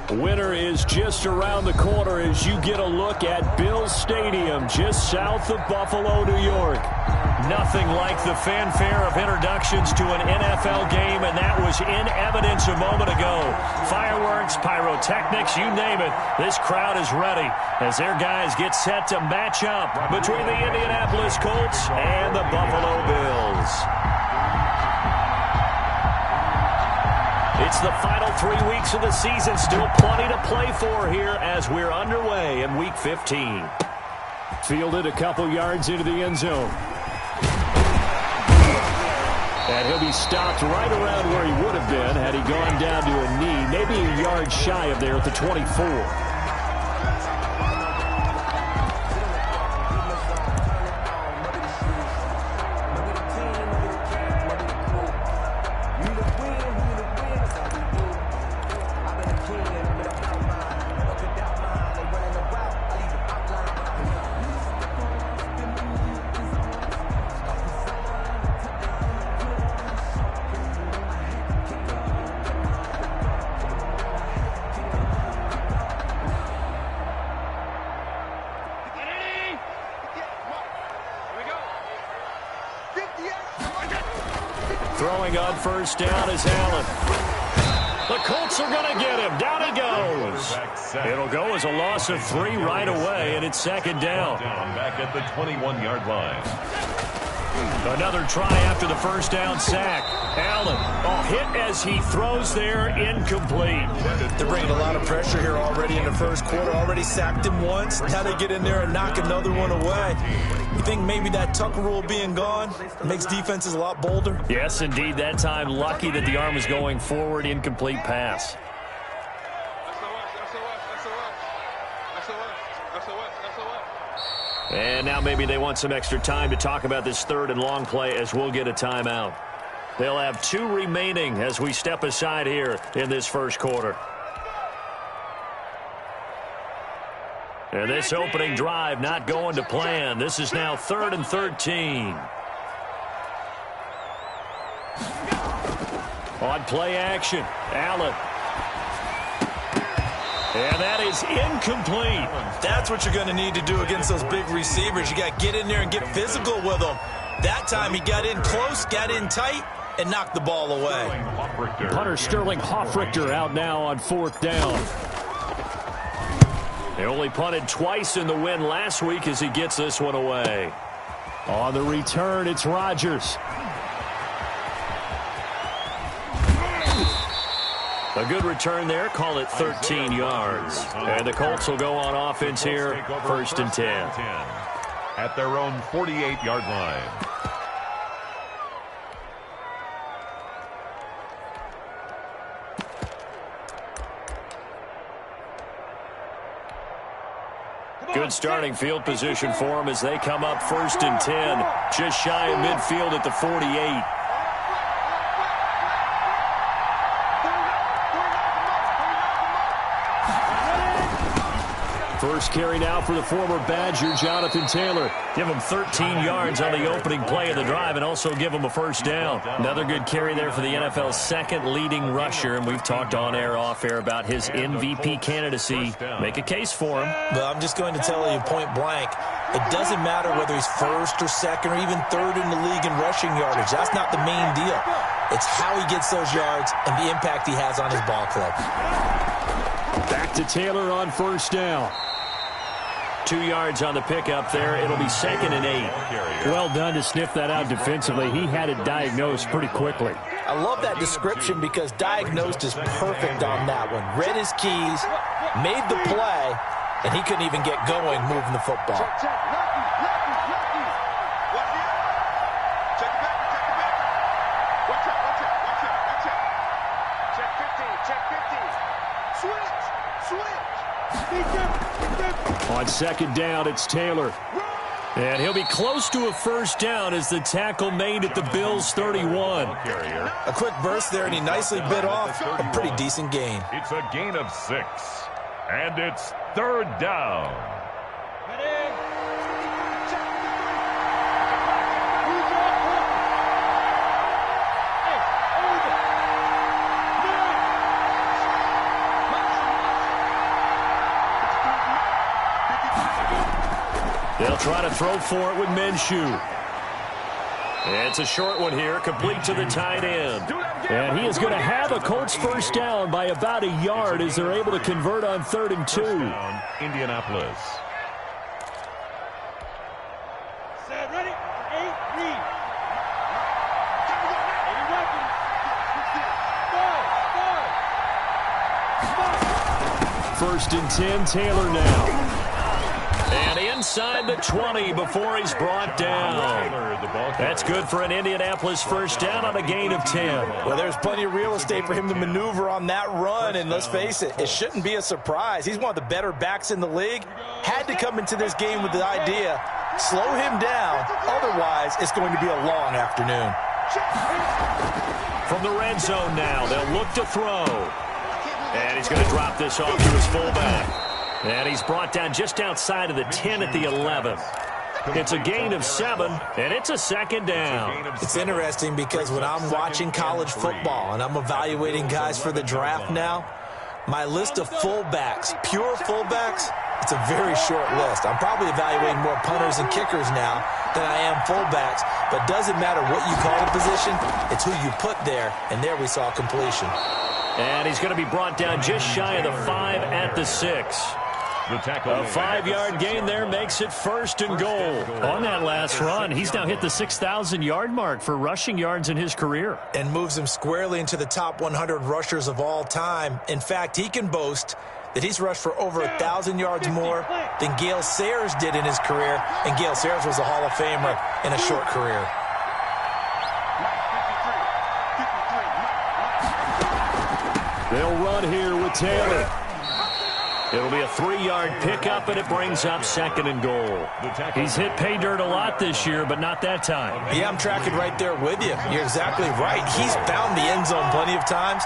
Winter is just around the corner as you get a look at Bills Stadium just south of Buffalo, New York. Nothing like the fanfare of introductions to an NFL game, and that was in evidence a moment ago. Fireworks, pyrotechnics, you name it. This crowd is ready as their guys get set to match up between the Indianapolis Colts and the Buffalo Bills. It's the final 3 weeks of the season. Still plenty to play for here as we're underway in Week 15. Fielded a couple yards into the end zone. And he'll be stopped right around where he would have been had he gone down to a knee, maybe a yard shy of there at the 24. Throwing on first down is Allen. The Colts are going to get him. Down he goes. It'll go as a loss of 3 right away, and it's second down. Back at the 21-yard line. Another try after the first down sack. Allen, hit as he throws there, incomplete. They're bringing a lot of pressure here already in the first quarter. Already sacked him once. Now they get in there and knock another one away. You think maybe that Tucker rule being gone makes defenses a lot bolder? Yes, indeed. That time, lucky that the arm was going forward, incomplete pass. And now maybe they want some extra time to talk about this third and long play as we'll get a timeout. They'll have 2 remaining as we step aside here in this first quarter. And this opening drive not going to plan. This is now 3rd and 13. On play action, Allen. And that is incomplete. That's what you're going to need to do against those big receivers. You got to get in there and get physical with them. That time he got in close, got in tight, and knocked the ball away. Punter Sterling Hoffrichter out now on 4th down. They only punted twice in the win last week as he gets this one away. On the return, it's Rodgers. A good return there. Call it 13 yards. And the Colts will go on offense here, 1st and 10. At their own 48-yard line. Good starting field position for them as they come up 1st and 10. Just shy of midfield at the 48. First carry now for the former Badger, Jonathan Taylor. Give him 13 yards on the opening play of the drive and also give him a first down. Another good carry there for the NFL's 2nd leading rusher, and we've talked on air, off air about his MVP candidacy. Make a case for him. Well, I'm just going to tell you point blank, it doesn't matter whether he's 1st or 2nd or even 3rd in the league in rushing yardage. That's not the main deal. It's how he gets those yards and the impact he has on his ball club. Back to Taylor on first down. 2 yards on the pickup there. It'll be 2nd and 8. Well done to sniff that out defensively. He had it diagnosed pretty quickly. I love that description because diagnosed is perfect on that one. Read his keys, made the play, and he couldn't even get going moving the football. On 2nd down, it's Taylor. And he'll be close to a first down as the tackle made at the Bills' 31. A quick burst there, and he nicely bit off a pretty decent gain. It's a gain of 6. And it's 3rd down. They'll try to throw for it with Minshew. It's a short one here, complete to the tight end. And he is going to have a Colts first down by about a yard as they're able to convert on 3rd and 2. Indianapolis. Set, ready? 8, read. 1st and 10, Taylor now. And inside the 20 before he's brought down. That's good for an Indianapolis first down on a gain of 10. Well, there's plenty of real estate for him to maneuver on that run, and let's face it, it shouldn't be a surprise. He's one of the better backs in the league. Had to come into this game with the idea, slow him down, otherwise it's going to be a long afternoon. From the red zone now, they'll look to throw. And he's going to drop this off to his fullback. And he's brought down just outside of the 10 at the 11. It's a gain of 7, and it's a 2nd down. It's interesting because when I'm watching college football and I'm evaluating guys for the draft now, my list of fullbacks, pure fullbacks, it's a very short list. I'm probably evaluating more punters and kickers now than I am fullbacks, but doesn't matter what you call the position, it's who you put there, and there we saw completion. And he's going to be brought down just shy of the 5 at the 6. A 5-yard gain there makes it 1st and goal. On that last run, he's now hit the 6,000-yard mark for rushing yards in his career. And moves him squarely into the top 100 rushers of all time. In fact, he can boast that he's rushed for over 1,000 yards more than Gale Sayers did in his career. And Gale Sayers was a Hall of Famer in a short career. They'll run here with Taylor. It'll be a 3-yard pickup, and it brings up 2nd and goal. He's hit pay dirt a lot this year, but not that time. Yeah, I'm tracking right there with you. You're exactly right. He's found the end zone plenty of times.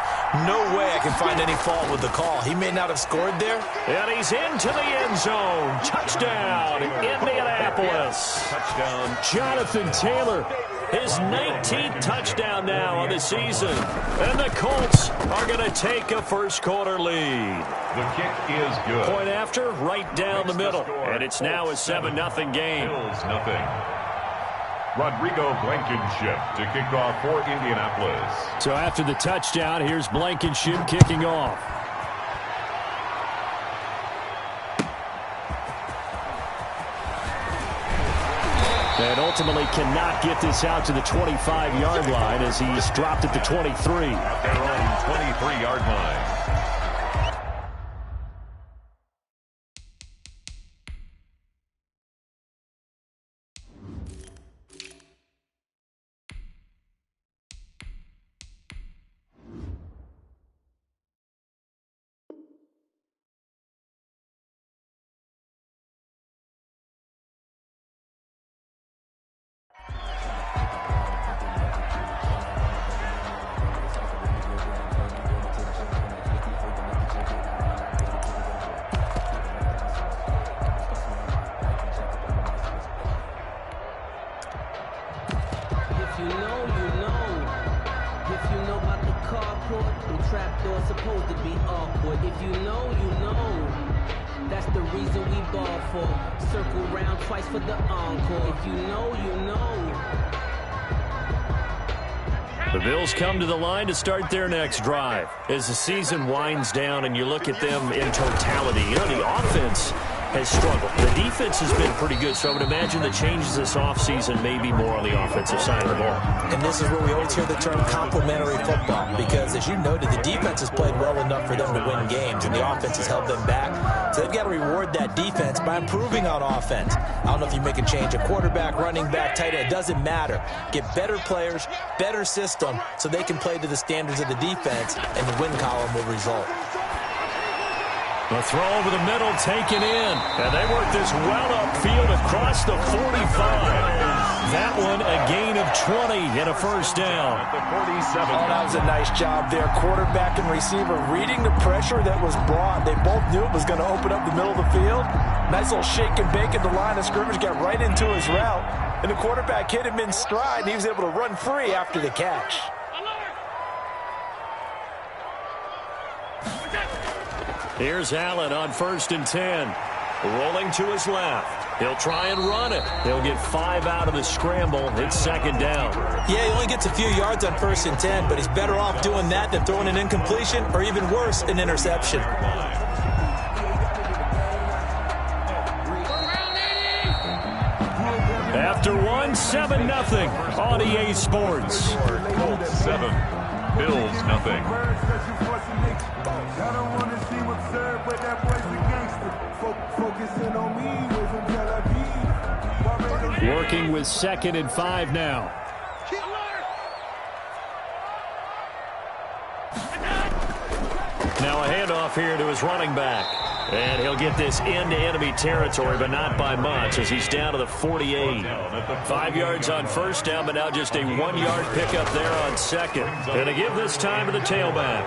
No way I can find any fault with the call. He may not have scored there. And he's into the end zone. Touchdown, Indianapolis. Touchdown, Jonathan Taylor. His 19th touchdown now on the season. And the Colts are going to take a first-quarter lead. The kick is good. Point after, right down the middle. And it's now a 7-0 game. Bills nothing. Rodrigo Blankenship to kick off for Indianapolis. So after the touchdown, here's Blankenship kicking off. And ultimately cannot get this out to the 25-yard line as he's dropped at the 23. At their own 23-yard line. Supposed to be awkward. If you know, you know. That's the reason we ball for. Circle round twice for the encore. If you know, you know. The Bills come to the line to start their next drive. As the season winds down and you look at them in totality, you know, the offense has struggled. The defense has been pretty good, so I would imagine the changes this offseason may be more on the offensive side of the ball. And this is where we always hear the term complementary football, because as you noted, the defense has played well enough for them to win games, and the offense has held them back. So they've got to reward that defense by improving on offense. I don't know if you make a change, a quarterback, running back, tight end, it doesn't matter. Get better players, better system, so they can play to the standards of the defense, and the win column will result. The throw over the middle taken in. And they work this well upfield across the 45. That one a gain of 20 and a first down. At the 47. Oh, that was a nice job there. Quarterback and receiver reading the pressure that was brought. They both knew it was going to open up the middle of the field. Nice little shake and bake at the line of scrimmage. Got right into his route. And the quarterback hit him in stride, and he was able to run free after the catch. Here's Allen on 1st and 10. Rolling to his left. He'll try and run it. He'll get 5 out of the scramble. It's second down. Yeah, he only gets a few yards on 1st and 10, but he's better off doing that than throwing an incompletion or even worse, an interception. After 7-0 on EA Sports. Colts 7, Bills 0. Working with 2nd and 5 now. Now a handoff here to his running back. And he'll get this into enemy territory, but not by much, as he's down to the 48. 5 yards on 1st down, but now just a 1-yard pickup there on 2nd. And to give this time to the tailback.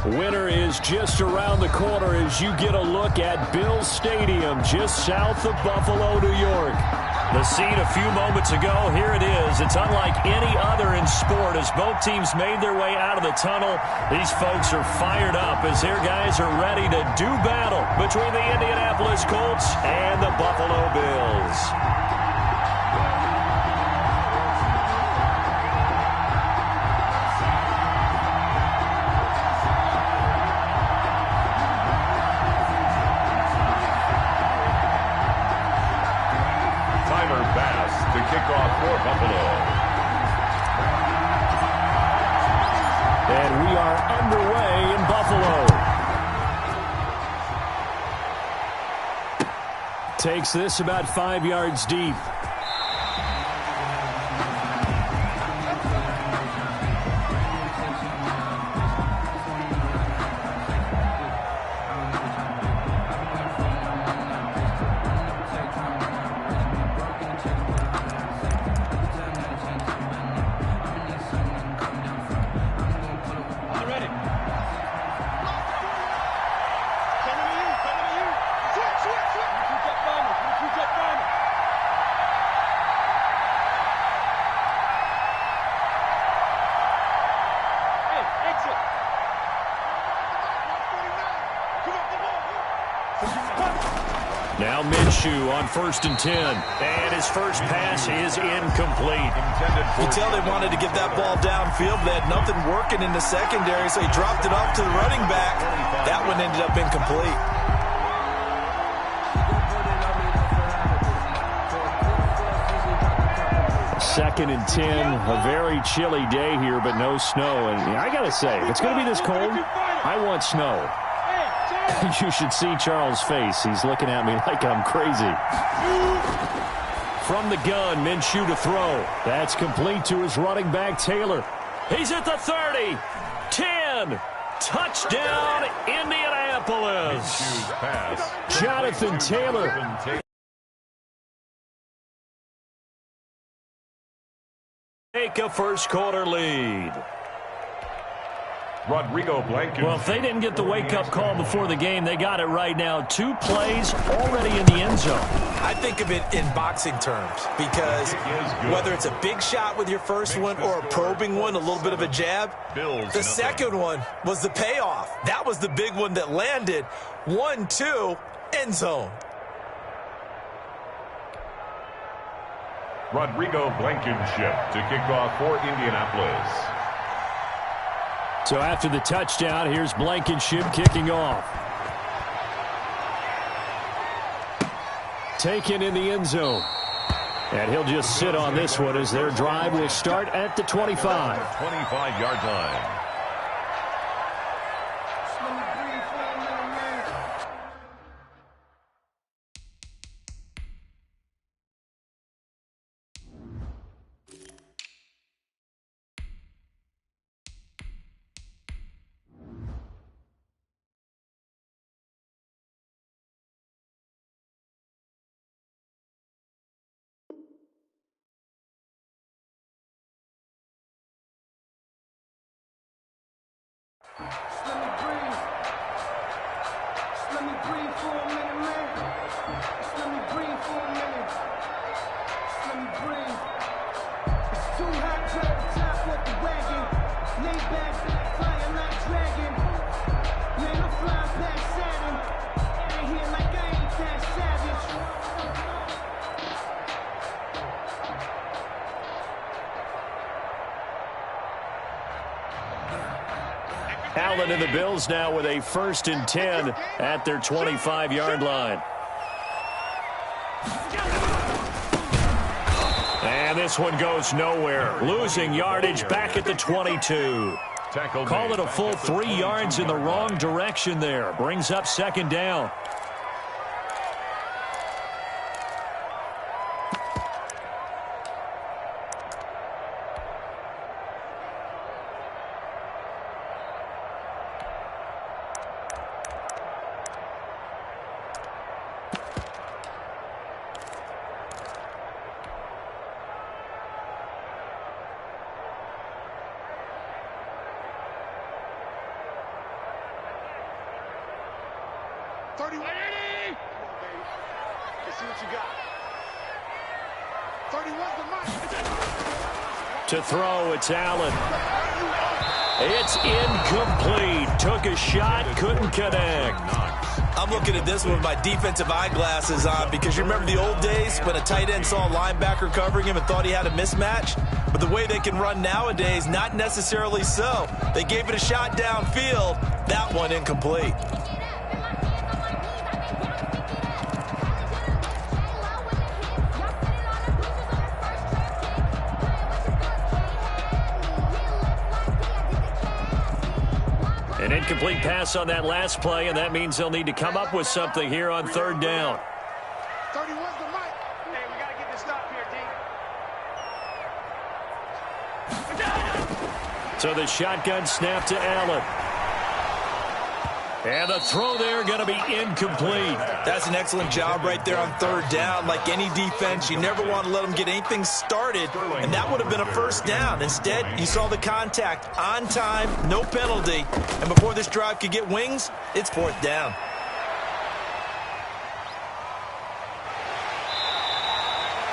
Winter is just around the corner as you get a look at Bills Stadium just south of Buffalo, New York. The scene a few moments ago, here it is. It's unlike any other in sport as both teams made their way out of the tunnel. These folks are fired up as their guys are ready to do battle between the Indianapolis Colts and the Buffalo Bills. To kick off for Buffalo. And we are underway in Buffalo. Takes this about 5 yards deep. Now Minshew on 1st and 10. And his first pass is incomplete. You tell they wanted to get that ball downfield. They had nothing working in the secondary, so he dropped it off to the running back. That one ended up incomplete. 2nd and 10. A very chilly day here, but no snow. And I got to say, if it's going to be this cold, I want snow. You should see Charles' face. He's looking at me like I'm crazy. From the gun, Minshew to throw. That's complete to his running back, Taylor. He's at the 30. 10. Touchdown, Indianapolis. Jonathan Taylor. Take a first-quarter lead. Rodrigo Blankenship. Well, if they didn't get the wake-up call before the game, they got it right now. 2 plays already in the end zone. I think of it in boxing terms because whether it's a big shot with your first one or a probing one, a little bit of a jab, the second one was the payoff. That was the big one that landed. 1-2, end zone. Rodrigo Blankenship to kick off for Indianapolis. So after the touchdown, here's Blankenship kicking off. Taken in the end zone. And he'll just sit on this one as their drive will start at the 25. 25-yard line. Let me breathe. Just let me breathe for a minute, man. Just let me breathe for a minute. Just let me breathe. It's too hot to the top of the wagon. Lay back, flying like dragon. Man, I'm flying past Saturn. Out here like I ain't that savage. Allen and the Bills now with a 1st and 10 at their 25-yard line. And this one goes nowhere. Losing yardage back at the 22. Call it a full 3 yards in the wrong direction there. Brings up 2nd down. To throw, it's Allen. It's incomplete. Took a shot, couldn't connect. I'm looking at this one with my defensive eyeglasses on because you remember the old days when a tight end saw a linebacker covering him and thought he had a mismatch? But the way they can run nowadays, not necessarily so. They gave it a shot downfield. That one incomplete. An incomplete pass on that last play, and that means they'll need to come up with something here on third down. 31's the mic. Hey, we got to get this stop here, D. So the shotgun snap to Allen. And the throw there going to be incomplete. That's an excellent job right there on third down. Like any defense, you never want to let them get anything started, and that would have been a first down. Instead, you saw the contact on time, no penalty, and before this drive could get wings, it's fourth down.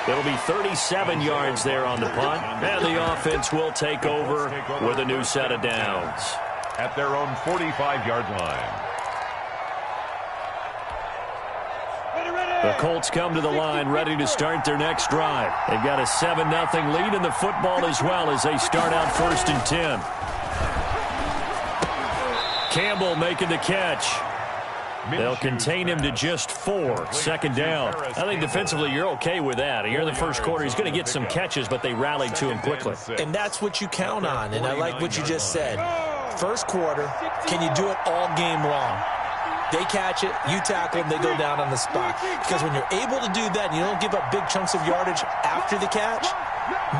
It'll be 37 yards there on the punt, and the offense will take over with a new set of downs. At their own 45-yard line. The Colts come to the line ready to start their next drive. They've got a 7-0 lead in the football as well as they start out 1st and 10. Campbell making the catch. They'll contain him to just 4. Second down. I think defensively you're okay with that. Here in the first quarter, he's going to get some catches, but they rallied to him quickly. And that's what you count on, and I like what you just said. First quarter, can you do it all game long? They catch it, you tackle them, they go down on the spot. Because when you're able to do that and you don't give up big chunks of yardage after the catch,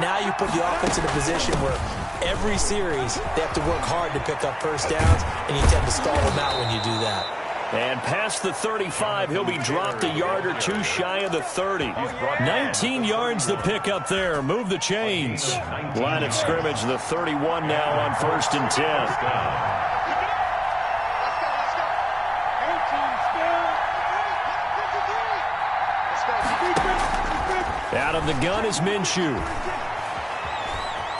now you put the offense in a position where every series they have to work hard to pick up first downs, and you tend to stall them out when you do that. And past the 35, he'll be dropped a yard or two shy of the 30. 19 yards the pick up there. Move the chains. Line of scrimmage, the 31 now on 1st and 10. Out of the gun is Minshew.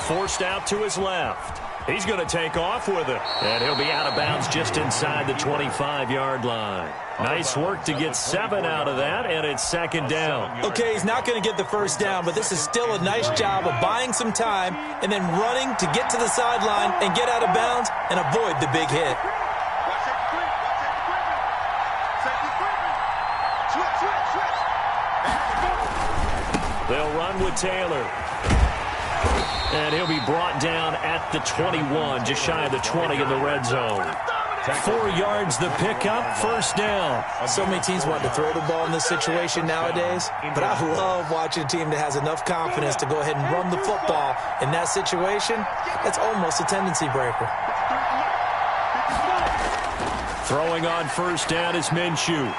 Forced out to his left. He's going to take off with it. And he'll be out of bounds just inside the 25-yard line. Nice work to get 7 out of that, and it's second down. Okay, he's not going to get the first down, but this is still a nice job of buying some time and then running to get to the sideline and get out of bounds and avoid the big hit. They'll run with Taylor. And he'll be brought down at the 21, just shy of the 20 in the red zone. 4 yards the pickup, first down. So many teams want to throw the ball in this situation nowadays, but I love watching a team that has enough confidence to go ahead and run the football. In that situation, that's almost a tendency breaker. Throwing on first down is Minshew.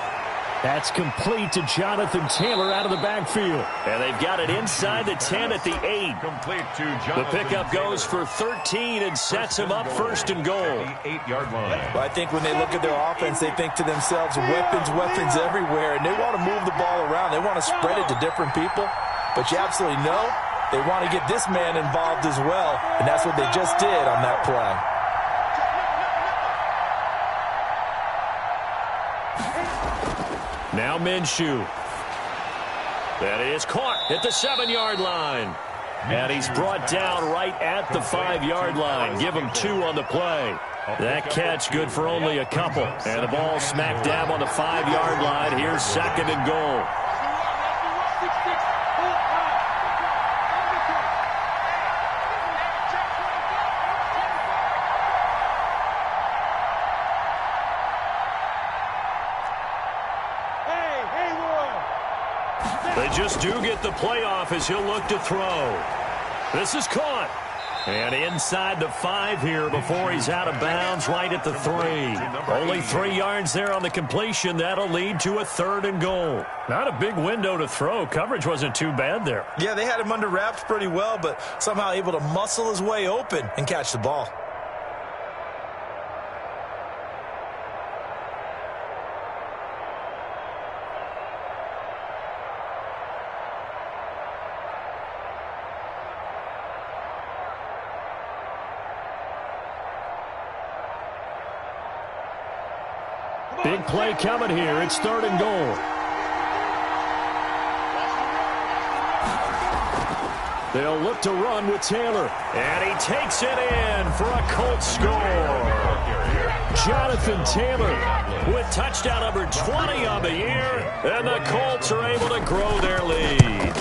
That's complete to Jonathan Taylor out of the backfield. And they've got it inside the 10 at the 8. Complete to Jonathan. The pickup goes for 13 and sets him up first and goal. 8-yard line. Well, I think when they look at their offense, they think to themselves, weapons everywhere, and they want to move the ball around. They want to spread it to different people. But you absolutely know they want to get this man involved as well, and that's what they just did on that play. Now Minshew. That is caught at the 7-yard line. And he's brought down right at the 5-yard line. Give him 2 on the play. That catch good for only a couple. And the ball smack dab on the 5-yard line. Here's second and goal. They just do get the playoff as he'll look to throw. This is caught. And inside the 5 here before he's out of bounds right at the 3. Only 3 yards there on the completion. That'll lead to a 3rd and goal. Not a big window to throw. Coverage wasn't too bad there. Yeah, they had him under wraps pretty well, but somehow able to muscle his way open and catch the ball. Big play coming here. It's 3rd and goal. They'll look to run with Taylor. And he takes it in for a Colts score. Jonathan Taylor with touchdown number 20 on the year. And the Colts are able to grow their lead.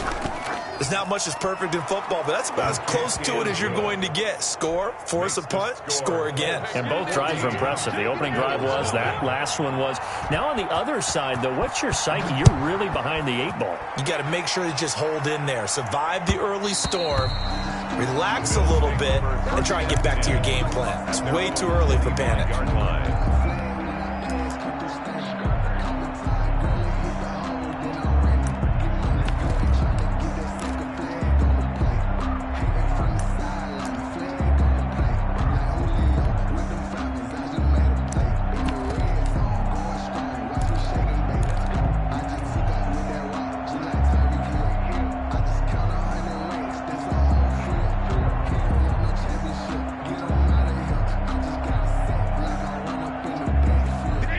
There's not much that's perfect in football, but that's about as close to it as you're going to get. Score, force a punt, score again. And both drives were impressive. The opening drive was, that last one was. Now on the other side, though, what's your psyche? You're really behind the 8 ball. You got to make sure you just hold in there. Survive the early storm, relax a little bit, and try and get back to your game plan. It's way too early for panic.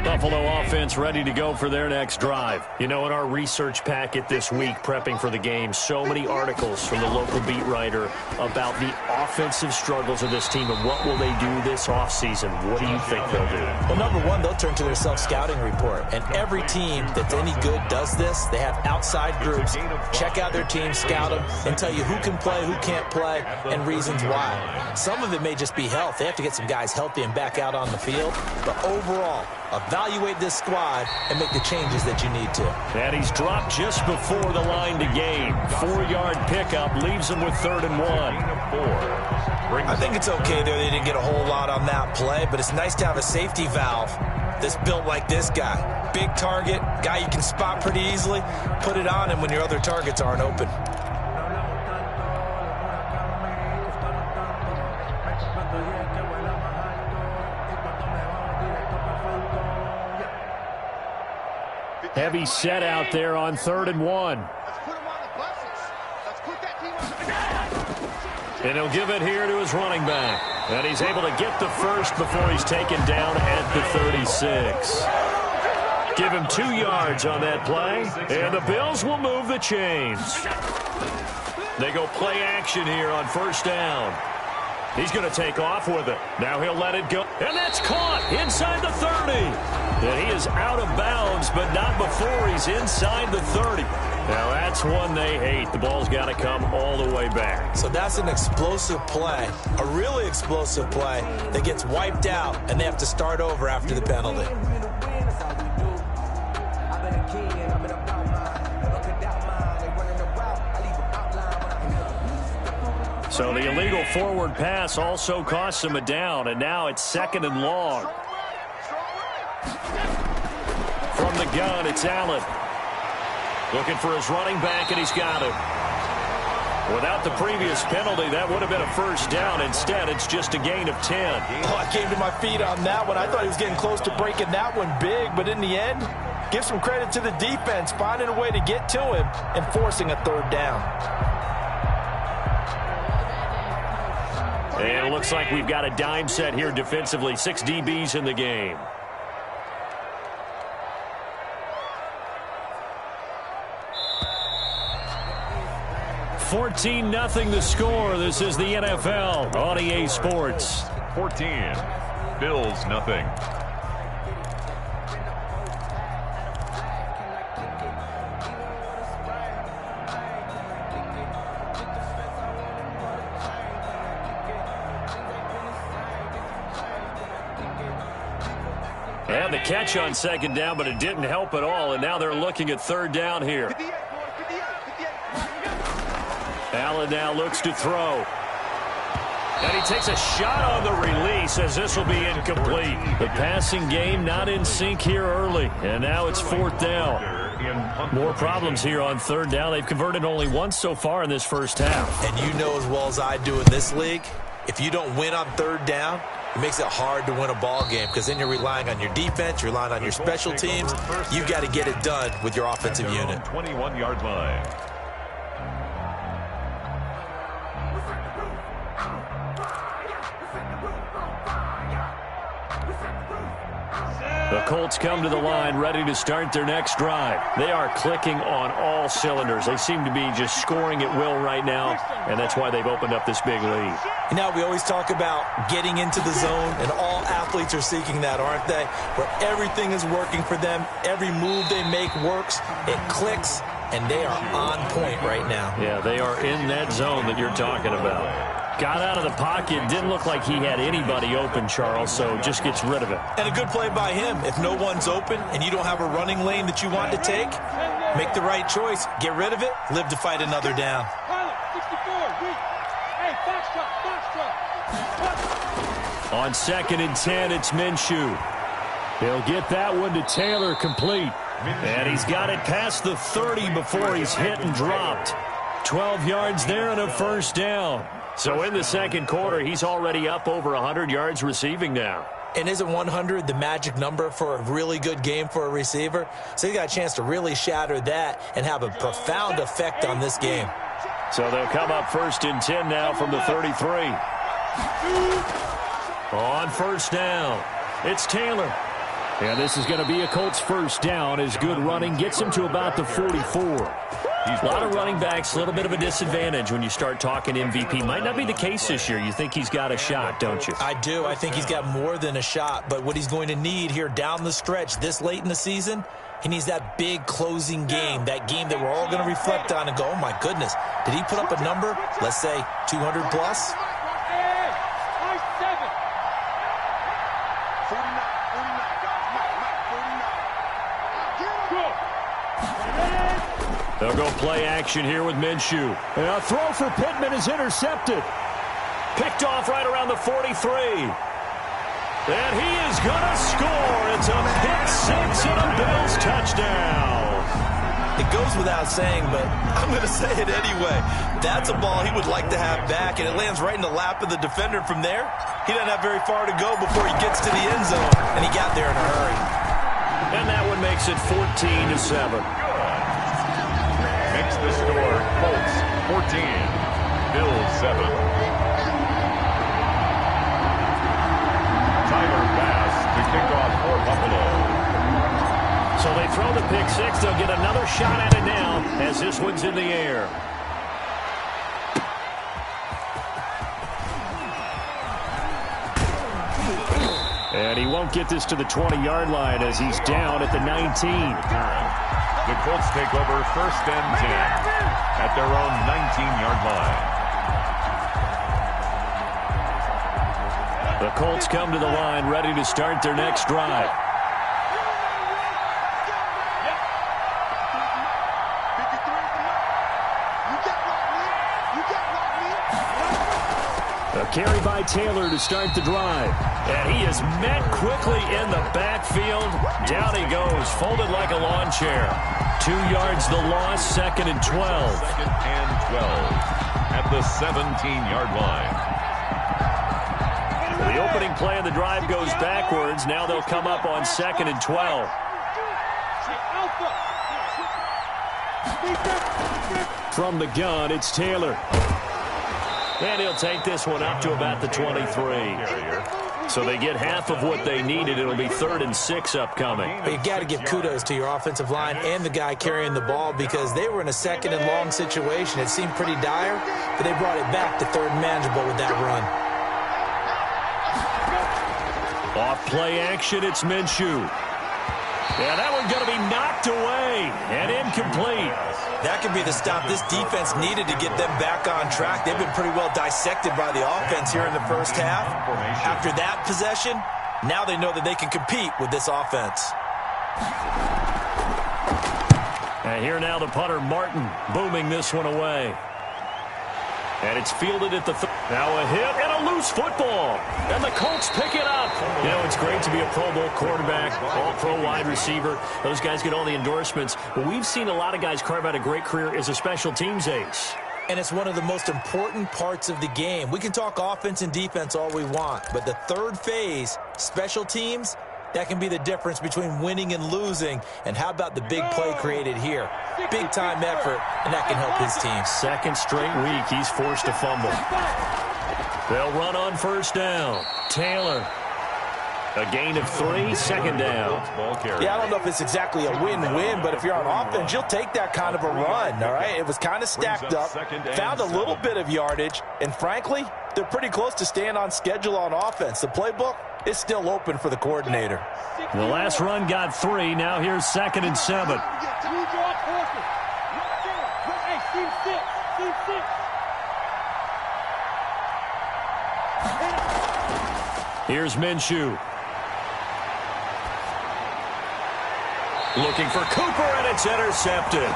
Buffalo offense ready to go for their next drive. You know, in our research packet this week, prepping for the game, so many articles from the local beat writer about the offensive struggles of this team and what will they do this offseason. What do you think they'll do? Well, number one, they'll turn to their self-scouting report. And every team that's any good does this. They have outside groups. Check out their team, scout them, and tell you who can play, who can't play, and reasons why. Some of it may just be health. They have to get some guys healthy and back out on the field. But overall, evaluate this squad and make the changes that you need to. And he's dropped just before the line to gain. 4-yard pickup leaves him with 3rd and 1. I think it's okay there. They didn't get a whole lot on that play, but it's nice to have a safety valve that's built like this guy. Big target, guy you can spot pretty easily. Put it on him when your other targets aren't open. Heavy set out there on 3rd and 1. And he'll give it here to his running back. And he's able to get the first before he's taken down at the 36. Give him 2 yards on that play. And the Bills will move the chains. They go play action here on 1st down. He's going to take off with it. Now he'll let it go. And that's caught inside the 30. And he is out of bounds, but not before he's inside the 30. Now that's one they hate. The ball's got to come all the way back. So that's an explosive play, a really explosive play that gets wiped out, and they have to start over after the penalty. So the illegal forward pass also costs him a down, and now it's 2nd and long. From the gun, it's Allen. Looking for his running back, and he's got it. Without the previous penalty, that would have been a 1st down. Instead, it's just a gain of 10. Oh, I came to my feet on that one. I thought he was getting close to breaking that one big, but in the end, give some credit to the defense, finding a way to get to him and forcing a 3rd down. And it looks like we've got a dime set here defensively. 6 DBs in the game. $14-0 the score. This is the NFL on EA Sports. 14. Bills, nothing. And the catch on 2nd down, but it didn't help at all. And now they're looking at 3rd down here. Allen now looks to throw. And he takes a shot on the release as this will be incomplete. The passing game not in sync here early. And now it's 4th down. More problems here on 3rd down. They've converted only once so far in this first half. And you know as well as I do in this league, if you don't win on 3rd down, it makes it hard to win a ball game because then you're relying on your defense, you're relying on your special teams. You've got to get it done with your offensive unit. 21-yard line. Set. The Colts come to the line ready to start their next drive. They are clicking on all cylinders. They seem to be just scoring at will right now, and that's why they've opened up this big lead. Now, we always talk about getting into the zone, and all athletes are seeking that, aren't they? Where everything is working for them. Every move they make works. It clicks, and they are on point right now. Yeah, they are in that zone that you're talking about. Got out of the pocket. Didn't look like he had anybody open, Charles, so just gets rid of it. And a good play by him. If no one's open and you don't have a running lane that you want to take, make the right choice. Get rid of it. Live to fight another down. On 2nd and 10, it's Minshew. He'll get that one to Taylor complete. And he's got it past the 30 before he's hit and dropped. 12 yards there and a first down. So in the second quarter, he's already up over 100 yards receiving now. And isn't 100 the magic number for a really good game for a receiver? So he got a chance to really shatter that and have a profound effect on this game. So they'll come up 1st and 10 now from the 33. On first down, it's Taylor. And this is going to be a Colts first down as good running gets him to about the 44. A lot of running backs, a little bit of a disadvantage when you start talking MVP. Might not be the case this year. You think he's got a shot, don't you? I do. I think he's got more than a shot. But what he's going to need here down the stretch this late in the season, he needs that big closing game, that game that we're all going to reflect on and go, oh, my goodness, did he put up a number, let's say 200 plus? They'll go play action here with Minshew. And a throw for Pittman is intercepted. Picked off right around the 43. And he is going to score. It's a pick six and a Bills touchdown. It goes without saying, but I'm going to say it anyway. That's a ball he would like to have back, and it lands right in the lap of the defender from there. He doesn't have very far to go before he gets to the end zone, and he got there in a hurry. And that one makes it 14-7. Makes the score Colts 14, Bills 7. Tyler Bass to kick off for Buffalo. So they throw the pick six. They'll get another shot at it now as this one's in the air. And he won't get this to the 20-yard line as he's down at the 19. The Colts take over 1st and 10 at their own 19-yard line. The Colts come to the line ready to start their next drive. A carry by Taylor to start the drive. And he is met quickly in the backfield. Down he goes, folded like a lawn chair. 2 yards the loss, 2nd and 12. 2nd and 12 at the 17-yard line. The opening play of the drive goes backwards. Now they'll come up on 2nd and 12. From the gun, it's Taylor. And he'll take this one up to about the 23. So they get half of what they needed. It'll be 3rd and 6 upcoming. But you got to give kudos to your offensive line and the guy carrying the ball because they were in a 2nd and long situation. It seemed pretty dire, but they brought it back to 3rd and manageable with that run. Off play action, it's Minshew. Yeah, that one's going to be knocked away and incomplete. That could be the stop this defense needed to get them back on track. They've been pretty well dissected by the offense here in the first half. After that possession, now they know that they can compete with this offense. And here now the punter, Martin, booming this one away. And it's fielded at the now a hit and a loose football. And the Colts pick it up. You know, it's great to be a Pro Bowl quarterback, all-pro wide receiver. Those guys get all the endorsements. But we've seen a lot of guys carve out a great career as a special teams ace. And it's one of the most important parts of the game. We can talk offense and defense all we want, but the third phase, special teams, that can be the difference between winning and losing. And how about the big play created here? Big-time effort, and that can help his team. 2nd straight week, he's forced to fumble. They'll run on 1st down. Taylor. A gain of 3, second down. Yeah, I don't know if it's exactly a win-win, but if you're on offense, you'll take that kind of a run, all right? It was kind of stacked up, found a little bit of yardage, and frankly, they're pretty close to staying on schedule on offense. The playbook is still open for the coordinator. The last run got 3. Now here's 2nd and 7. Here's Minshew. Looking for Cooper, and it's intercepted.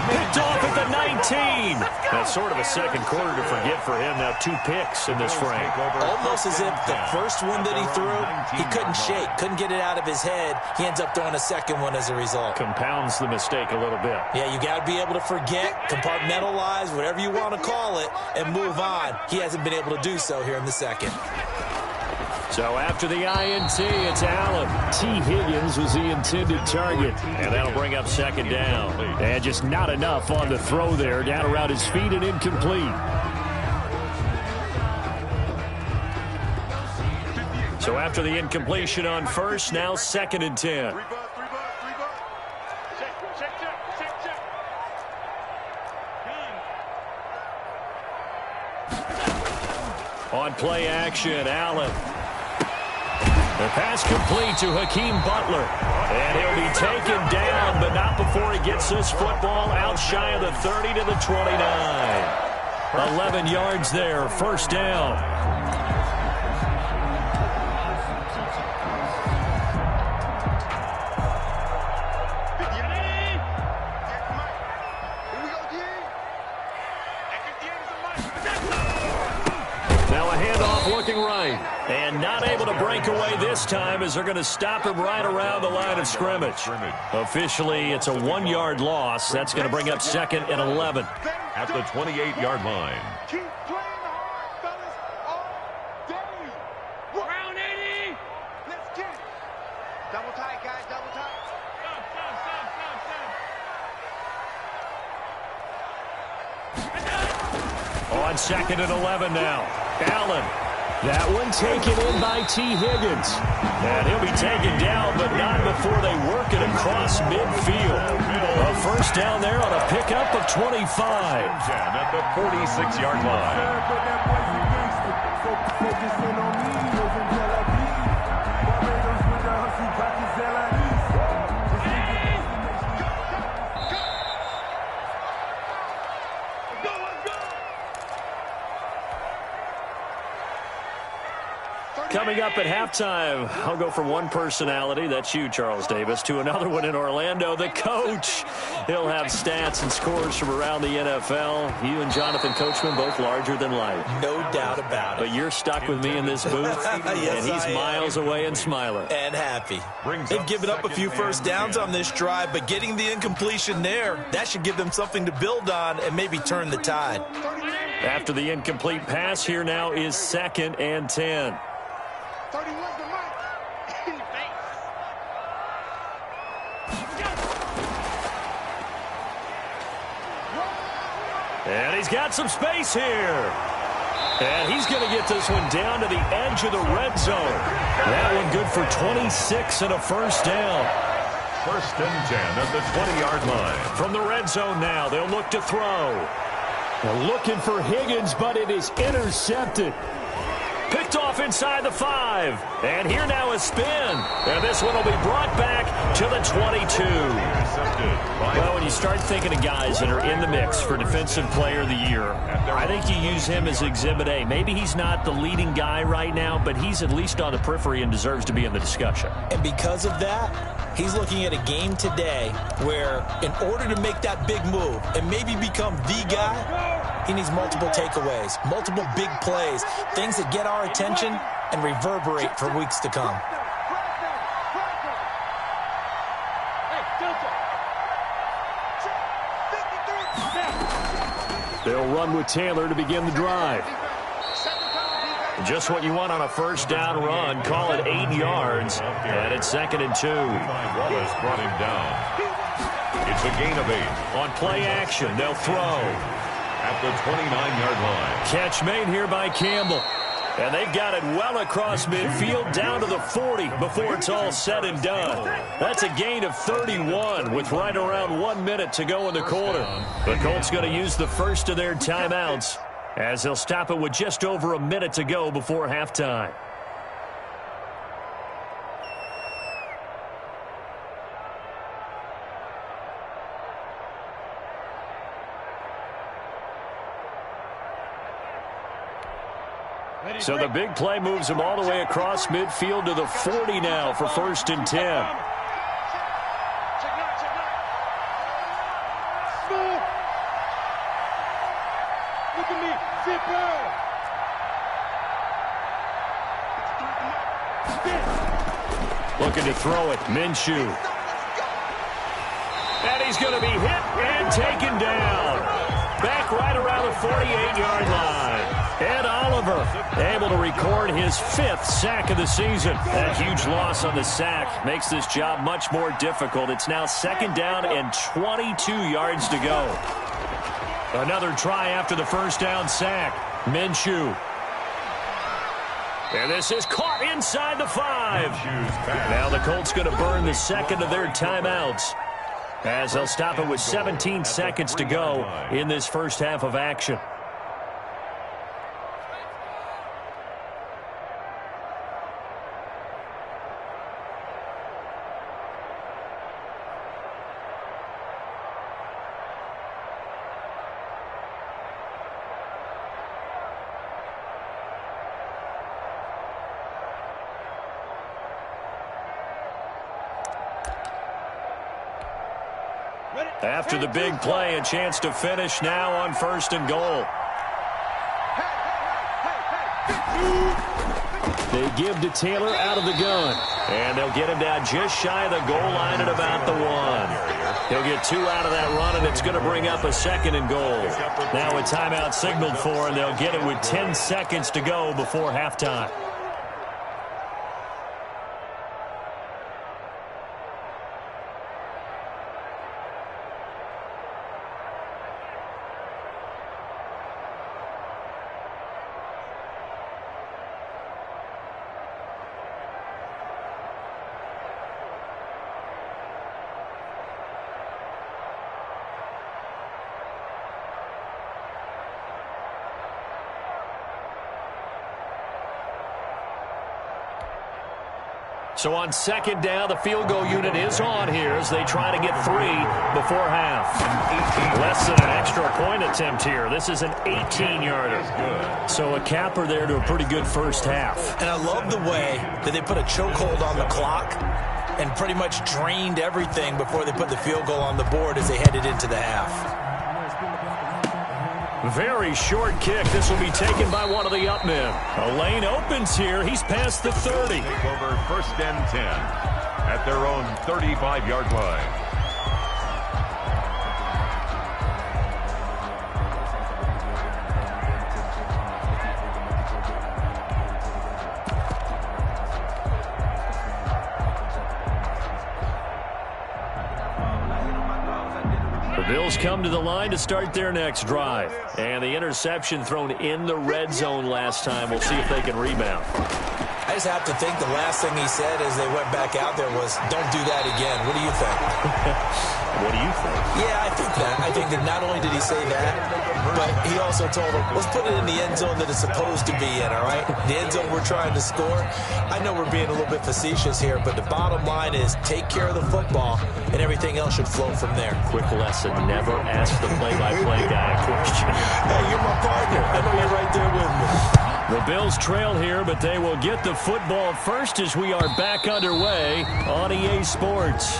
Picked off at the 19. That's sort of a second quarter to forget for him. Now 2 picks in this frame. Almost as if the first one that he threw, he couldn't shake, couldn't get it out of his head. He ends up throwing a second one as a result. Compounds the mistake a little bit. Yeah, you got to be able to forget, compartmentalize, whatever you want to call it, and move on. He hasn't been able to do so here in the second. So after the INT, it's Allen. T. Higgins was the intended target. And that'll bring up 2nd down. And just not enough on the throw there. Down around his feet and incomplete. So after the incompletion on first, now 2nd and 10. On play action, Allen. The pass complete to Hakeem Butler. And he'll be taken down, but not before he gets this football out shy of the 30 to the 29. 11 yards there, 1st down. Now a handoff looking right. And not able to break away this time as they're going to stop him right around the line of scrimmage. Officially, it's a 1-yard loss. That's going to bring up 2nd and 11. At the 28-yard line. Keep playing hard, fellas, all day. Round 80. Let's get it. Double tight, guys, double tight. Stop. On 2nd and 11 now. Allen. That one taken in by T. Higgins. And he'll be taken down, but not before they work it across midfield. A 1st down there on a pickup of 25. At the 46-yard line. Coming up at halftime, I'll go from one personality, that's you, Charles Davis, to another one in Orlando, the coach. He'll have stats and scores from around the NFL. You and Jonathan Coachman, both larger than life. No doubt about it. But you're stuck with me in this booth, Yes, and he's miles away and smiling. And happy. They've given up a few first downs on this drive, but getting the incompletion there, that should give them something to build on and maybe turn the tide. After the incomplete pass, here now is 2nd and 10. 31's the mic. In the face. And he's got some space here. And he's going to get this one down to the edge of the red zone. That one good for 26 and a 1st down. 1st and 10 at the 20-yard line. From the red zone now, they'll look to throw. They're looking for Higgins, but it is intercepted. Picked off inside the 5. And here now is spin. And this one will be brought back to the 22. Well, when you start thinking of guys that are in the mix for Defensive Player of the Year, I think you use him as Exhibit A. Maybe he's not the leading guy right now, but he's at least on the periphery and deserves to be in the discussion. And because of that, he's looking at a game today where in order to make that big move and maybe become the guy, he needs multiple takeaways, multiple big plays, things that get our attention and reverberate for weeks to come. They'll run with Taylor to begin the drive. Just what you want on a 1st down run. Call it 8 yards. And it's 2nd and 2. Wallace brought him down. It's a gain of 8. On play action, they'll throw. At the 29-yard line. Catch made here by Campbell. And they've got it well across midfield down to the 40 before it's all said and done. That's a gain of 31 with right around 1 minute to go in the quarter. The Colts going to use the first of their timeouts as they'll stop it with just over a minute to go before halftime. So the big play moves him all the way across midfield to the 40 now for 1st and 10. Look at me, zipper. Looking to throw it, Minshew. And he's going to be hit and taken down. Back right around the 48-yard line. Ed Oliver able to record his 5th sack of the season. That huge loss on the sack makes this job much more difficult. It's now 2nd down and 22 yards to go. Another try after the 1st down sack. Minshew. And this is caught inside the 5. Now the Colts going to burn the 2nd of their timeouts as they'll stop it with 17 seconds to go in this first half of action. After the big play, a chance to finish now on 1st and goal. They give to Taylor out of the gun. And they'll get him down just shy of the goal line at about the 1. He'll get 2 out of that run, and it's going to bring up a 2nd and goal. Now a timeout signaled for, and they'll get it with 10 seconds to go before halftime. So on 2nd down, the field goal unit is on here as they try to get 3 before half. Less than an extra point attempt here. This is an 18-yarder. So a capper there to a pretty good first half. And I love the way that they put a chokehold on the clock and pretty much drained everything before they put the field goal on the board as they headed into the half. Very short kick. This will be taken by one of the up men. A lane opens here. He's past the 30. Take over 1st and 10 at their own 35-yard line. The Bills come to the line to start their next drive. And the interception thrown in the red zone last time. We'll see if they can rebound. I just have to think the last thing he said as they went back out there was, don't do that again. What do you think? What do you think? Yeah, I think that. I think that not only did he say that, but he also told them, let's put it in the end zone that it's supposed to be in, all right? The end zone we're trying to score. I know we're being a little bit facetious here, but the bottom line is take care of the football, and everything else should flow from there. Quick lesson, never ask the play-by-play guy a question. Hey, you're my partner. I know you're right there with me. The Bills trail here, but they will get the football first as we are back underway on EA Sports.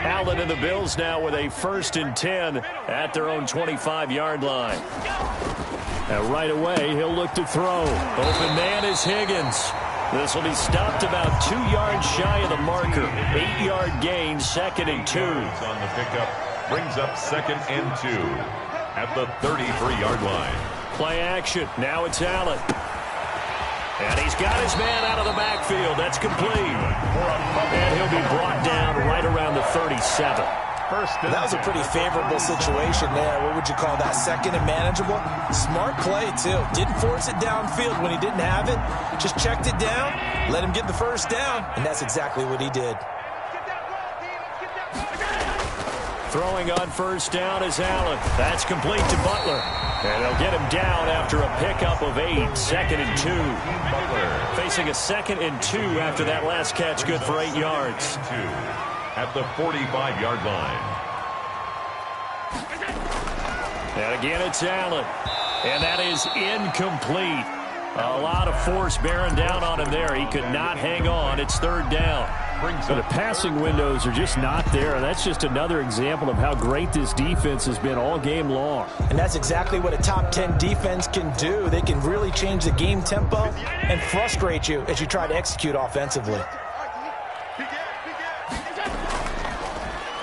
Allen and the Bills now with a 1st and 10 at their own 25-yard line. And right away, he'll look to throw. Open man is Higgins. This will be stopped about 2 yards shy of the marker. 8-yard gain, 2nd and 2. On the pickup, brings up 2nd and 2 at the 33-yard line. Play action. Now it's Allen. And he's got his man out of the backfield. That's complete. And he'll be brought down right around the 37. That was a pretty favorable situation there. What would you call that? Second and manageable? Smart play, too. Didn't force it downfield when he didn't have it. Just checked it down, let him get the first down, and that's exactly what he did. Throwing on first down is Allen. That's complete to Butler. And they'll get him down after a pickup of 8. 2nd and 2. Butler facing a 2nd and 2 after that last catch, good for 8 yards. At the 45-yard line. And again, it's Allen. And that is incomplete. A lot of force bearing down on him there. He could not hang on. It's 3rd down. So the passing windows are just not there. That's just another example of how great this defense has been all game long. And that's exactly what a top 10 defense can do. They can really change the game tempo and frustrate you as you try to execute offensively.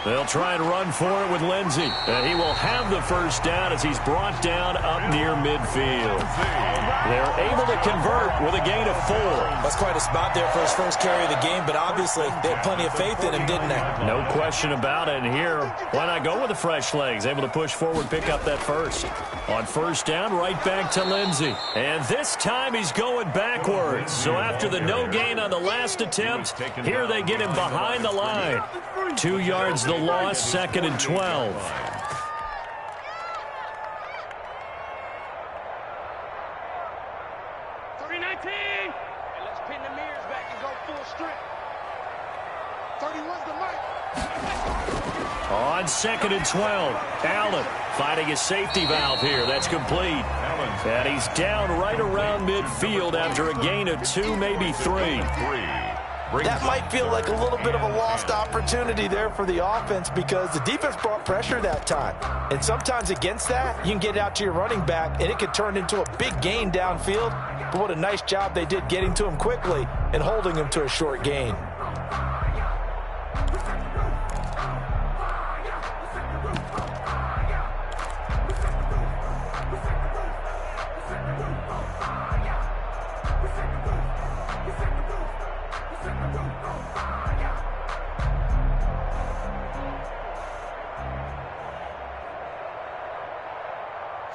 They'll try and run for it with Lindsey. And he will have the first down as he's brought down up near midfield. They're able to convert with a gain of 4. That's quite a spot there for his first carry of the game, but obviously they had plenty of faith in him, didn't they? No question about it. And here, why not go with the fresh legs? Able to push forward, pick up that first. On first down, right back to Lindsey. And this time he's going backwards. So after the no gain on the last attempt, here they get him behind the line. 2 yards the loss, 2nd and 12. Let's pin the mirrors back and go full strength. 31's the mic. On 2nd and 12, Allen finding his safety valve here. That's complete. And he's down right around midfield after a gain of 2, maybe 3. That might feel like a little bit of a lost opportunity there for the offense because the defense brought pressure that time. And sometimes against that, you can get out to your running back, and it could turn into a big gain downfield. But what a nice job they did getting to him quickly and holding him to a short gain.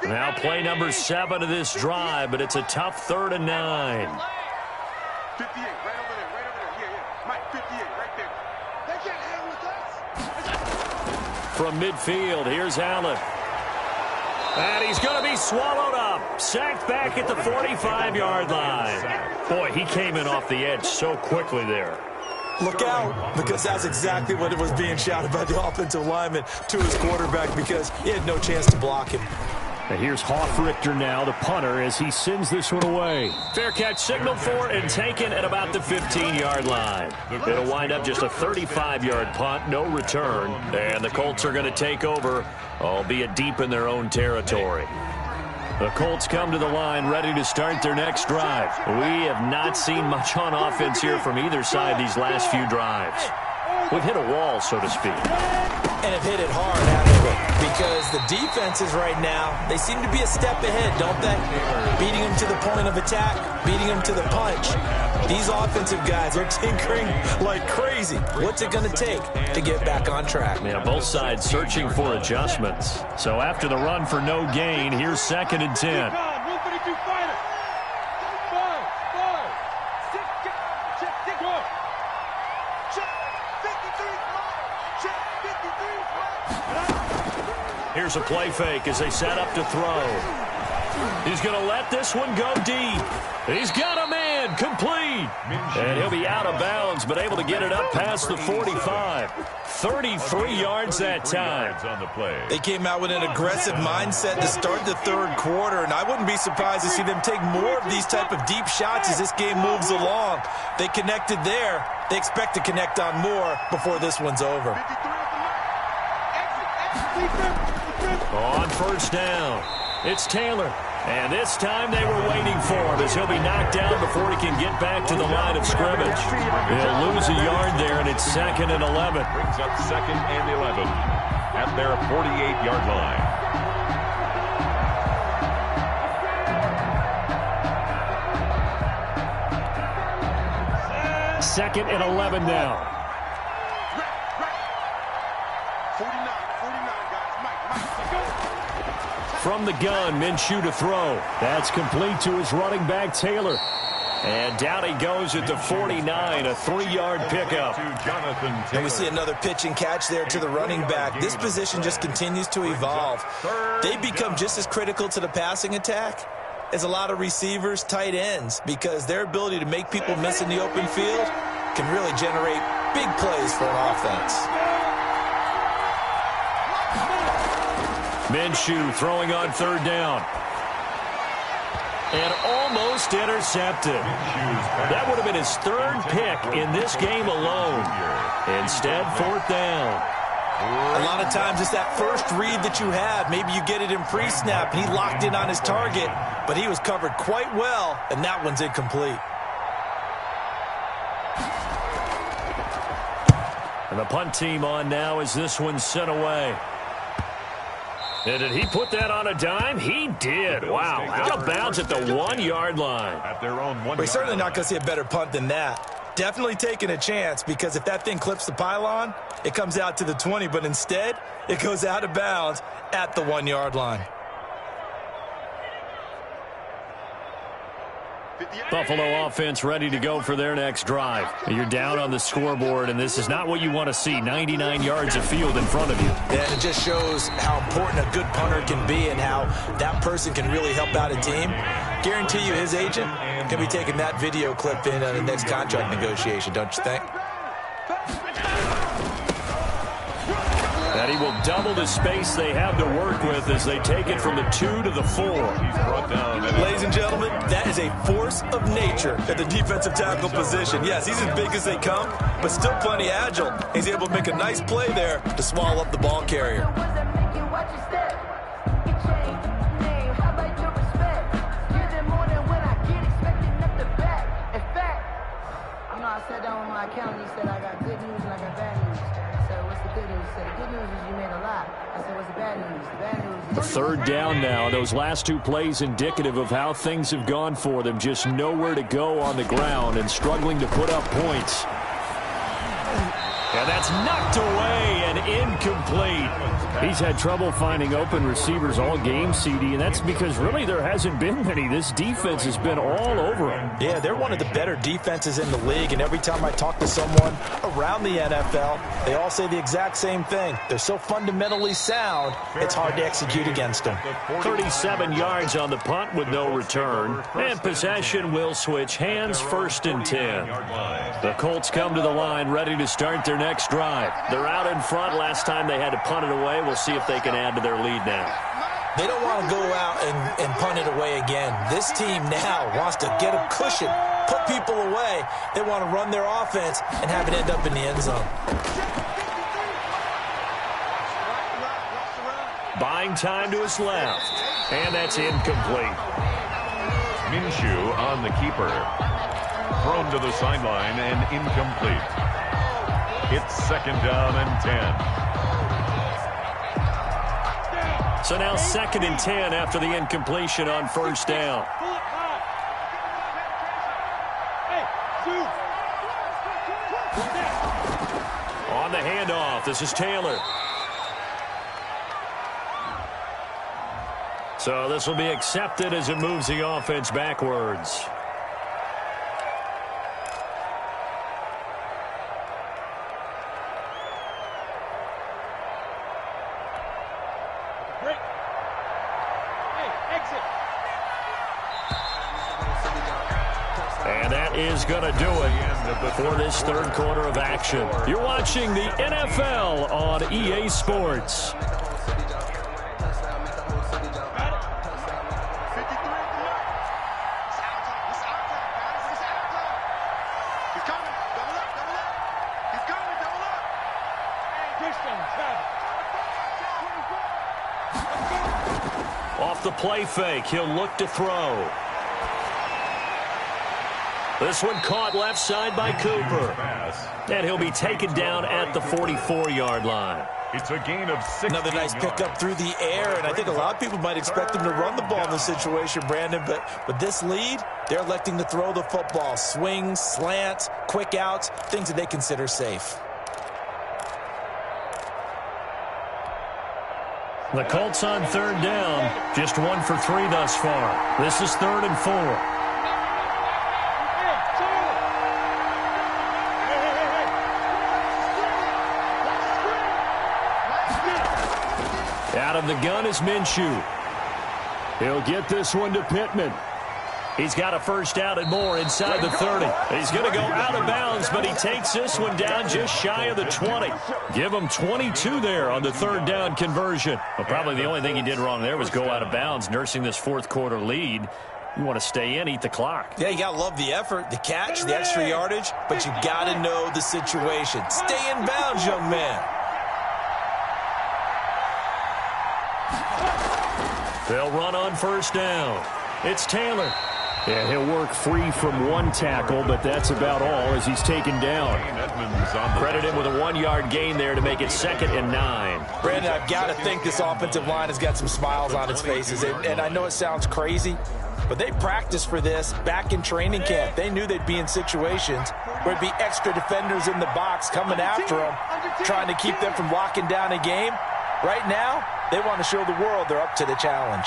Now play number 7 of this drive, but it's a tough 3rd and 9. 58, right over there. Yeah. Mike, 58, right there. They can't hang with us. From midfield, here's Allen. And he's going to be swallowed up. Sacked back at the 45-yard line. Boy, he came in off the edge so quickly there. Look out, because that's exactly what it was being shouted by the offensive lineman to his quarterback because he had no chance to block him. And here's Hoffrichter now, the punter, as he sends this one away. Fair catch signaled for and taken at about the 15-yard line. It'll wind up just a 35-yard punt, no return. And the Colts are going to take over, albeit deep in their own territory. The Colts come to the line ready to start their next drive. We have not seen much on offense here from either side these last few drives. We've hit a wall, so to speak. And have hit it hard, haven't we? Because the defenses right now, they seem to be a step ahead, don't they? Beating them to the point of attack, beating them to the punch. These offensive guys are tinkering like crazy. What's it going to take to get back on track? Yeah, both sides searching for adjustments. So after the run for no gain, here's 2nd and 10. Here's a play fake as they set up to throw. He's going to let this one go deep. He's got a man, complete. And he'll be out of bounds, but able to get it up past the 45. 33 yards that time. They came out with an aggressive mindset to start the 3rd quarter, and I wouldn't be surprised to see them take more of these type of deep shots as this game moves along. They connected there. They expect to connect on more before this one's over. On first down, it's Taylor. And this time they were waiting for him as he'll be knocked down before he can get back to the line of scrimmage. He'll lose a yard there, and it's 2nd and 11. Brings up 2nd and 11 at their 48-yard line. 2nd and 11 now. 49, guys. Mike. From the gun, Minshew to throw. That's complete to his running back, Taylor. And down he goes at the 49, a 3-yard pickup. And we see another pitch and catch there to the running back. This position just continues to evolve. They become just as critical to the passing attack as a lot of receivers, tight ends, because their ability to make people miss in the open field can really generate big plays for an offense. Minshew throwing on 3rd down. And almost intercepted. That would have been his 3rd pick in this game alone. Instead, 4th down. A lot of times it's that first read that you have. Maybe you get it in pre-snap, and he locked in on his target, but he was covered quite well, and that one's incomplete. And the punt team on now as this one's sent away. And did he put that on a dime? He did. Wow. Out of bounds at the 1-yard line. At their own 1 We're certainly not going to see a better punt than that. Definitely taking a chance, because if that thing clips the pylon, it comes out to the 20, but instead it goes out of bounds at the 1-yard line. Buffalo offense ready to go for their next drive. You're down on the scoreboard, and this is not what you want to see. 99 yards of field in front of you. And it just shows how important a good punter can be and how that person can really help out a team. Guarantee you his agent can be taking that video clip in on the next contract negotiation, don't you think? And he will double the space they have to work with as they take it from the 2 to the 4. Ladies and gentlemen, that is a force of nature at the defensive tackle position. Yes, he's as big as they come, but still plenty agile. He's able to make a nice play there to swallow up the ball carrier. I sat down with my accountant. He said I got good news and I got bad news. I said, what's the good news? He said, the good news is you made a lot. I said, what's the bad news? The bad news is... 3rd down now. Those last 2 plays indicative of how things have gone for them. Just nowhere to go on the ground and struggling to put up points. And that's knocked away and incomplete. He's had trouble finding open receivers all game, CD, and that's because really there hasn't been many. This defense has been all over him. Yeah, they're one of the better defenses in the league, and every time I talk to someone around the NFL, they all say the exact same thing. They're so fundamentally sound, it's hard to execute against them. 37 yards on the punt with no return, and possession will switch hands, 1st and 10. The Colts come to the line ready to start their next drive. They're out in front. Last time they had to punt it away. We'll see if they can add to their lead now. They don't want to go out and punt it away again. This team now wants to get a cushion, put people away. They want to run their offense and have it end up in the end zone. Buying time to his left, and that's incomplete. Minshew on the keeper. Thrown to the sideline and incomplete. It's 2nd down and 10. So now 2nd and 10 after the incompletion on 1st down. On the handoff, this is Taylor. So this will be accepted as it moves the offense backwards. And that is going to do it for this 3rd quarter of action. You're watching the NFL on EA Sports. Off the play fake, he'll look to throw. This one caught left side by Cooper. And he'll be taken down at the 44-yard line. It's a gain of 16 Another nice pickup through the air, and I think a lot of people might expect them to run the ball in this situation, Brandon, but with this lead, they're electing to throw the football. Swings, slants, quick outs, things that they consider safe. The Colts on third down, just 1 for 3 thus far. This is 3rd and 4. Out of the gun is Minshew. He'll get this one to Pittman. He's got a first down and more inside the 30. He's going to go out of bounds, but he takes this one down just shy of the 20. Give him 22 there on the 3rd down conversion. Well, probably the only thing he did wrong there was go out of bounds, nursing this 4th quarter lead. You want to stay in, eat the clock. Yeah, you got to love the effort, the catch, the extra yardage, but you got to know the situation. Stay in bounds, young man. They'll run on first down. It's Taylor. And he'll work free from 1 tackle, but that's about all as he's taken down. Credit him with a 1-yard gain there to make it 2nd and 9. Brandon, I've got to think this offensive line has got some smiles on its faces. And I know it sounds crazy, but they practiced for this back in training camp. They knew they'd be in situations where it'd be extra defenders in the box coming after them, trying to keep them from locking down a game. Right now, they want to show the world they're up to the challenge.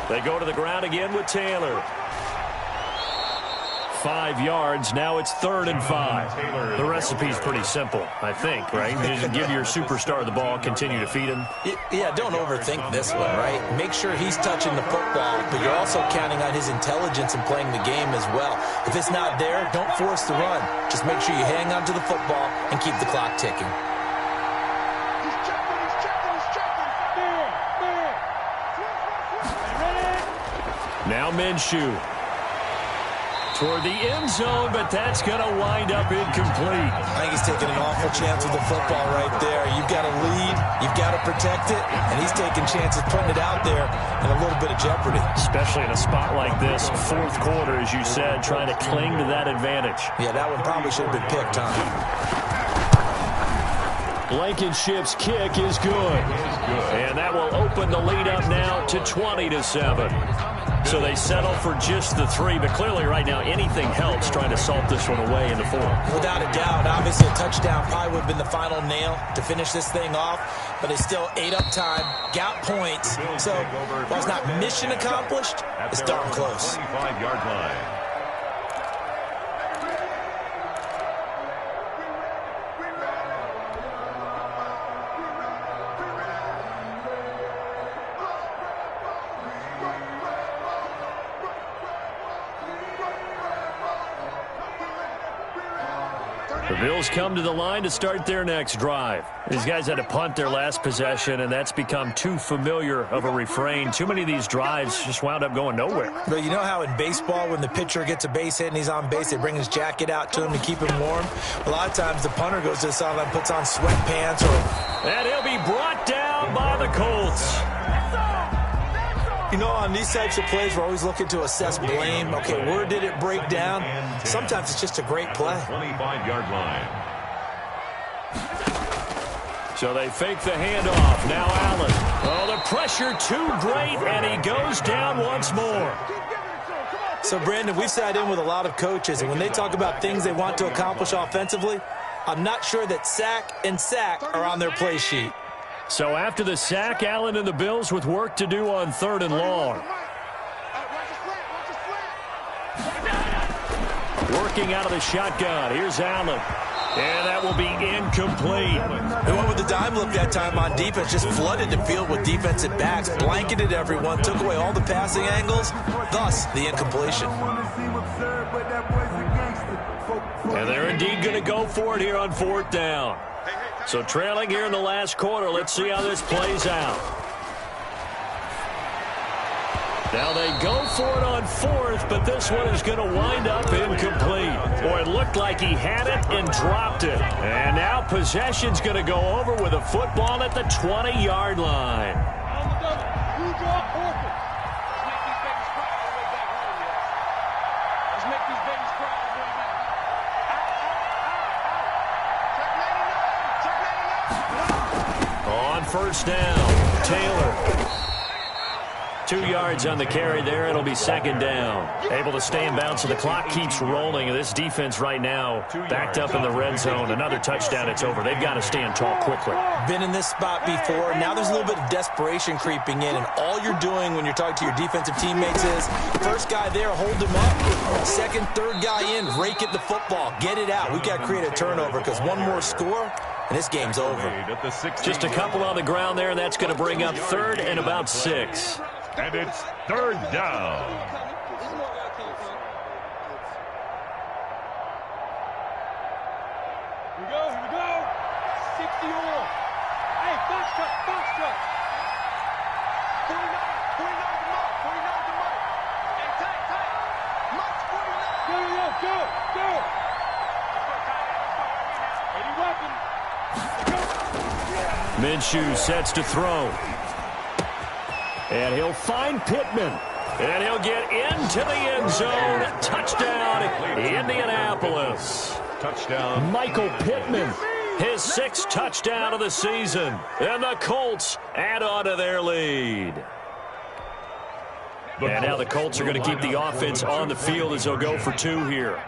They go to the ground again with Taylor. 5 yards. Now it's 3rd and 5. The recipe's pretty simple, I think, right? You just give your superstar the ball, continue to feed him. Yeah, don't overthink this one, right? Make sure he's touching the football, but you're also counting on his intelligence in playing the game as well. If it's not there, don't force the run. Just make sure you hang on to the football and keep the clock ticking. Now Minshew toward the end zone, but that's going to wind up incomplete. I think he's taking an awful chance with the football right there. You've got to lead, you've got to protect it, and he's taking chances putting it out there in a little bit of jeopardy. Especially in a spot like this, 4th quarter, as you said, trying to cling to that advantage. Yeah, that one probably should have been picked, huh? Blankenship's kick is good. And that will open the lead up now to 20-7. So they settle for just the 3, but clearly right now anything helps trying to salt this one away in the 4th. Without a doubt, obviously a touchdown probably would have been the final nail to finish this thing off, but it's still 8 up time, got points. So while it's not mission accomplished, it's darn close. 25-yard line. The Bills come to the line to start their next drive. These guys had to punt their last possession, and that's become too familiar of a refrain. Too many of these drives just wound up going nowhere. But you know how in baseball, when the pitcher gets a base hit and he's on base, they bring his jacket out to him to keep him warm? A lot of times the punter goes to the sideline, puts on sweatpants. And he'll be brought down by the Colts. You know, on these types of plays, we're always looking to assess blame. Okay, where did it break down? Sometimes it's just a great play. 25-yard line. So they fake the handoff. Now Allen. Oh, the pressure too great, and he goes down once more. So, Brandon, we've sat in with a lot of coaches, and when they talk about things they want to accomplish offensively, I'm not sure that sack and sack are on their play sheet. So after the sack, Allen and the Bills with work to do on 3rd and long. Working out of the shotgun. Here's Allen. And that will be incomplete. They went with the dime look that time on defense, just flooded the field with defensive backs, blanketed everyone, took away all the passing angles, thus the incompletion. And they're indeed going to go for it here on 4th down. So trailing here in the last quarter, let's see how this plays out. Now they go for it on 4th, but this one is going to wind up incomplete. Boy, it looked like he had it and dropped it. And now possession's going to go over with a football at the 20-yard line. first down. Taylor. 2 yards on the carry there. It'll be second down. Able to stay in bounds, so the clock keeps rolling. And this defense right now backed up in the red zone. Another touchdown, it's over. They've got to stand tall quickly. Been in this spot before. Now there's a little bit of desperation creeping in. And all you're doing when you're talking to your defensive teammates is, first guy there, hold him up. Second, third guy in, rake at the football. Get it out. We've got to create a turnover because one more score, and this game's over. Just a couple on the ground there. That's going to bring up third and about 6. And it's third down. Here we go. 60 all. Hey, box truck. 49 the mark. Hey, tight. Mark's 49. Go. Ready weapon. Minshew sets to throw. And he'll find Pittman. And he'll get into the end zone. Touchdown, Indianapolis. Touchdown. Michael Pittman, his 6th touchdown of the season. And the Colts add on to their lead. And now the Colts are going to keep the offense on the field as they'll go for 2 here.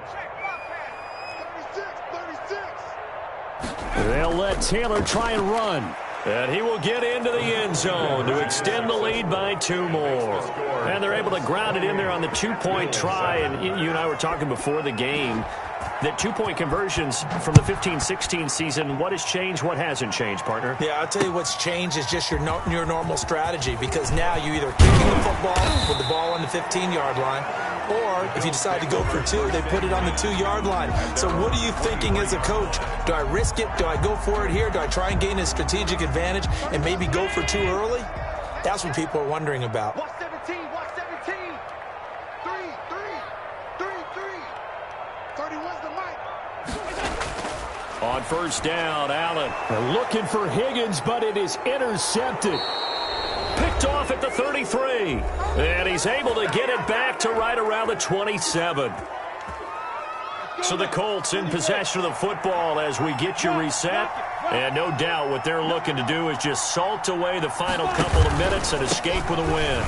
36. They'll let Taylor try and run. And he will get into the end zone to extend the lead by 2 more. And they're able to ground it in there on the 2-point try. And you and I were talking before the game that 2-point conversions from the 15-16 season, what has changed, what hasn't changed, partner? Yeah, I'll tell you what's changed is just your normal strategy, because now you either kicking the football with the ball on the 15-yard line, or if you decide to go for 2, they put it on the 2-yard line. So what are you thinking as a coach? Do I risk it? Do I go for it here? Do I try and gain a strategic advantage and maybe go for 2 early? That's what people are wondering about. Watch 17. 31's the mic. On first down, Allen looking for Higgins, but it is intercepted. Picked off at the 33. And he's able to get it back to right around the 27. So the Colts in possession of the football as we get you reset. And no doubt what they're looking to do is just salt away the final couple of minutes and escape with a win.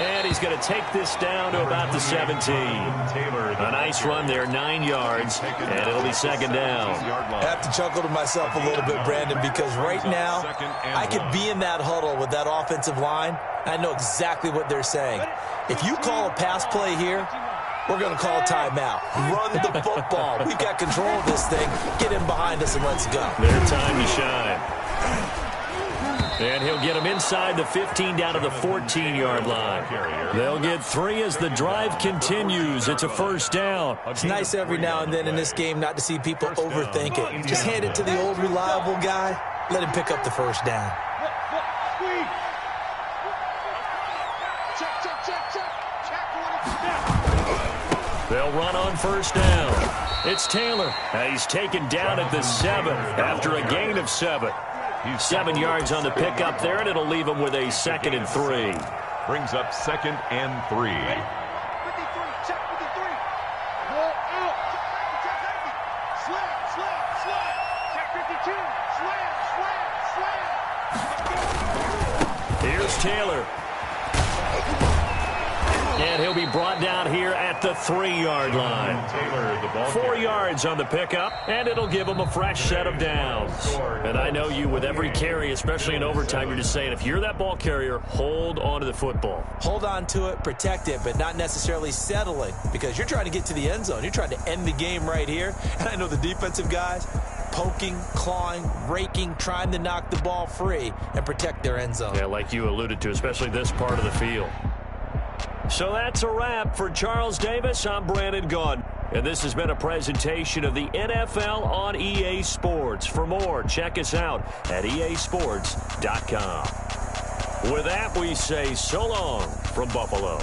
And he's going to take this down to about the 17. A nice run there, 9 yards, and it'll be second down. I have to chuckle to myself a little bit, Brandon, because right now I could be in that huddle with that offensive line. I know exactly what they're saying. If you call a pass play here, we're going to call a timeout. Run the football. We've got control of this thing. Get in behind us and let's go. Their time to shine. And he'll get him inside the 15 down to the 14-yard line. They'll get 3 as the drive continues. It's a first down. It's nice every now and then in this game not to see people overthink it. Just hand it to the old reliable guy. Let him pick up the first down. They'll run on first down. It's Taylor. He's taken down at the 7 after a gain of 7. 7 yards on the pickup there, and it'll leave him with a 2nd and 3. Brings up 2nd and 3. 53, check 53. Roll out. Slam. Check 52. Slam. Here's Taylor. And he'll be brought down here at the 3-yard line. 4 yards on the pickup, and it'll give him a fresh set of downs. And I know you, with every carry, especially in overtime, you're just saying, if you're that ball carrier, hold on to the football. Hold on to it, protect it, but not necessarily settling, because you're trying to get to the end zone. You're trying to end the game right here. And I know the defensive guys poking, clawing, raking, trying to knock the ball free and protect their end zone. Yeah, like you alluded to, especially this part of the field. So that's a wrap for Charles Davis. I'm Brandon Gaudin. And this has been a presentation of the NFL on EA Sports. For more, check us out at easports.com. With that, we say so long from Buffalo.